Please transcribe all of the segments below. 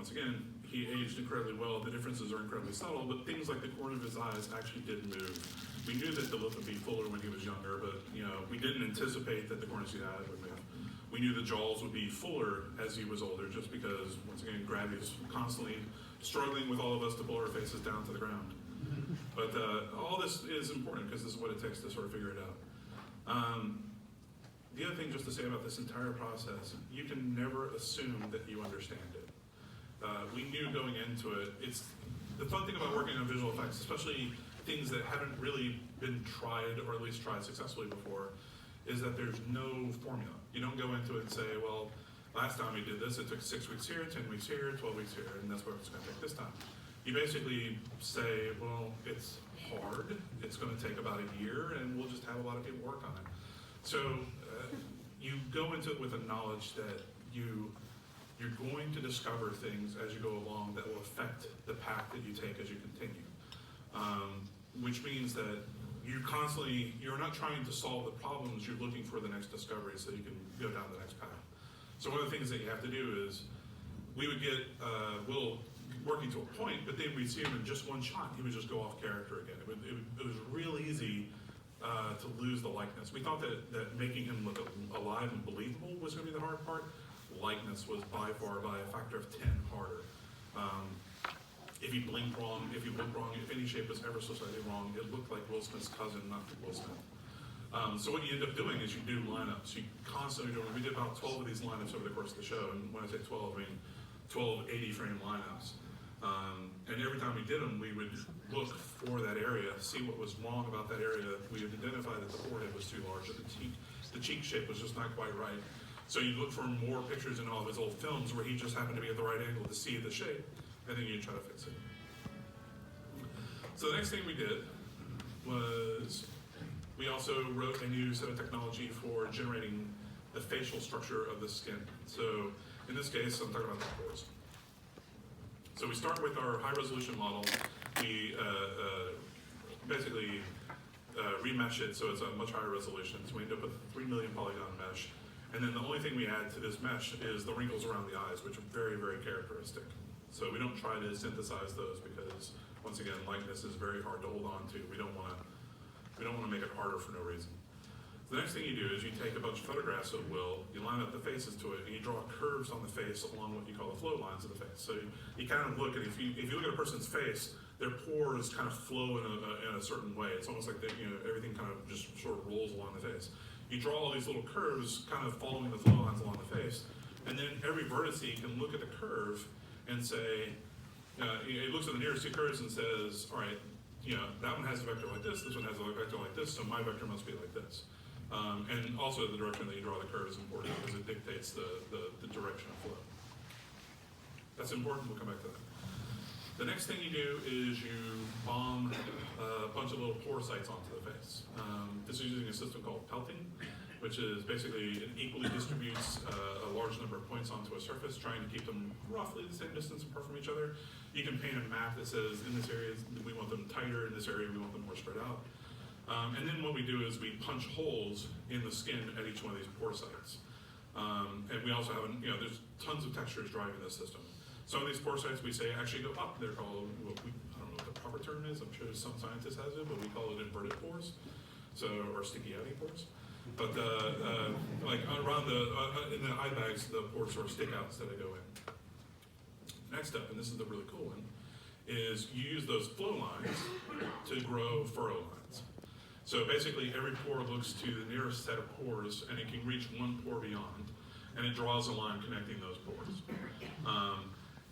once again, he aged incredibly well. The differences are incredibly subtle, but things like the corner of his eyes actually did move. We knew that the lip would be fuller when he was younger, but we didn't anticipate that the corners of the eyes would move. We knew the jaws would be fuller as he was older, just because, once again, gravity is constantly struggling with all of us to pull our faces down to the ground. But all this is important because this is what it takes to sort of figure it out. The other thing just to say about this entire process, you can never assume that you understand it. We knew going into it, it's the fun thing about working on visual effects, especially things that haven't really been tried or at least tried successfully before, is that there's no formula. You don't go into it and say, well, last time we did this, it took 6 weeks here, 10 weeks here, 12 weeks here, and that's what it's gonna take this time. You basically say, well, it's hard, it's gonna take about a year, and we'll just have a lot of people work on it. So you go into it with a knowledge that you're going to discover things as you go along that will affect the path that you take as you continue. Which means that you're not trying to solve the problems, you're looking for the next discovery so you can go down the next path. So one of the things that you have to do is, we would get Will working to a point, but then we'd see him in just one shot, he would just go off character again. It was real easy to lose the likeness. We thought that making him look alive and believable was gonna be the hard part. Likeness was by far, by a factor of 10 harder. If he blinked wrong, if he looked wrong, if any shape was ever so slightly wrong, it looked like Will Smith's cousin, not Will Smith. So what you end up doing is you do lineups. You constantly we did about 12 of these lineups over the course of the show, and when I say 12, I mean 12 80-frame lineups. And every time we did them, we would look for that area, see what was wrong about that area. We would identify that the forehead was too large, or the cheek shape was just not quite right. So you look for more pictures in all of his old films where he just happened to be at the right angle to see the shape, and then you try to fix it. So the next thing we did was we also wrote a new set of technology for generating the facial structure of the skin. So in this case, I'm talking about the pores. So we start with our high resolution model. We basically remesh it so it's a much higher resolution. So we end up with a 3 million polygon mesh. And then the only thing we add to this mesh is the wrinkles around the eyes, which are very, very characteristic. So we don't try to synthesize those because, once again, likeness is very hard to hold on to. We don't want to make it harder for no reason. The next thing you do is you take a bunch of photographs of Will, you line up the faces to it, and you draw curves on the face along what you call the flow lines of the face. So you kind of look, and if you look at a person's face, their pores kind of flow in a certain way. It's almost like everything kind of just sort of rolls along the face. You draw all these little curves kind of following the flow lines along the face, and then every vertex can look at the curve and say, it looks at the nearest two curves and says, all right, that one has a vector like this one has a vector like this, so my vector must be like this. And also the direction that you draw the curve is important because it dictates the direction of flow. That's important, we'll come back to that. The next thing you do is you bomb a bunch of little pore sites onto the face. This is using a system called pelting, which is basically it equally distributes a large number of points onto a surface, trying to keep them roughly the same distance apart from each other. You can paint a map that says in this area we want them tighter, in this area we want them more spread out. And then what we do is we punch holes in the skin at each one of these pore sites. And we also have, there's tons of textures driving this system. Some of these pore sites we say actually go up. They're called, I don't know what the proper term is, I'm sure some scientist has it, but we call it inverted pores, or sticky outy pores. But like around in the eye bags, the pores sort of stick out instead of go in. Next up, and this is the really cool one, is you use those flow lines to grow furrow lines. So basically every pore looks to the nearest set of pores and it can reach one pore beyond, and it draws a line connecting those pores.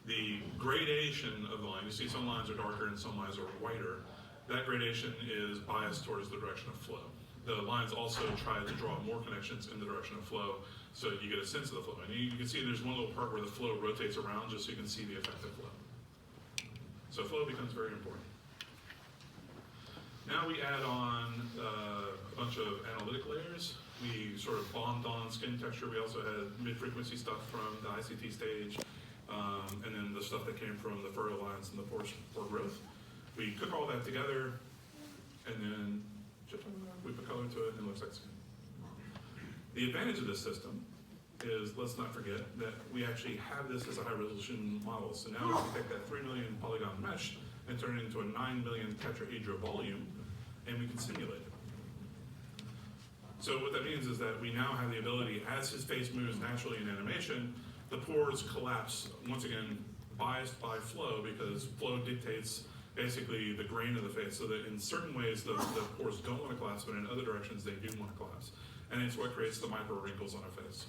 The gradation of the line, you see some lines are darker and some lines are whiter. That gradation is biased towards the direction of flow. The lines also try to draw more connections in the direction of flow so you get a sense of the flow. And you can see there's one little part where the flow rotates around just so you can see the effect of flow. So flow becomes very important. Now we add on a bunch of analytic layers. We sort of bombed on skin texture. We also had mid-frequency stuff from the ICT stage, and then the stuff that came from the furrow lines and the pore growth. We cook all that together, and then we put color to it, and it looks like skin. The advantage of this system is, let's not forget that we actually have this as a high resolution model. So now we can take that 3 million polygon mesh and turn it into a 9 million tetrahedral volume, and we can simulate it. So what that means is that we now have the ability, as his face moves naturally in animation, the pores collapse, once again, biased by flow, because flow dictates basically the grain of the face, so that in certain ways the pores don't want to collapse, but in other directions they do want to collapse. And it's what creates the micro wrinkles on our face.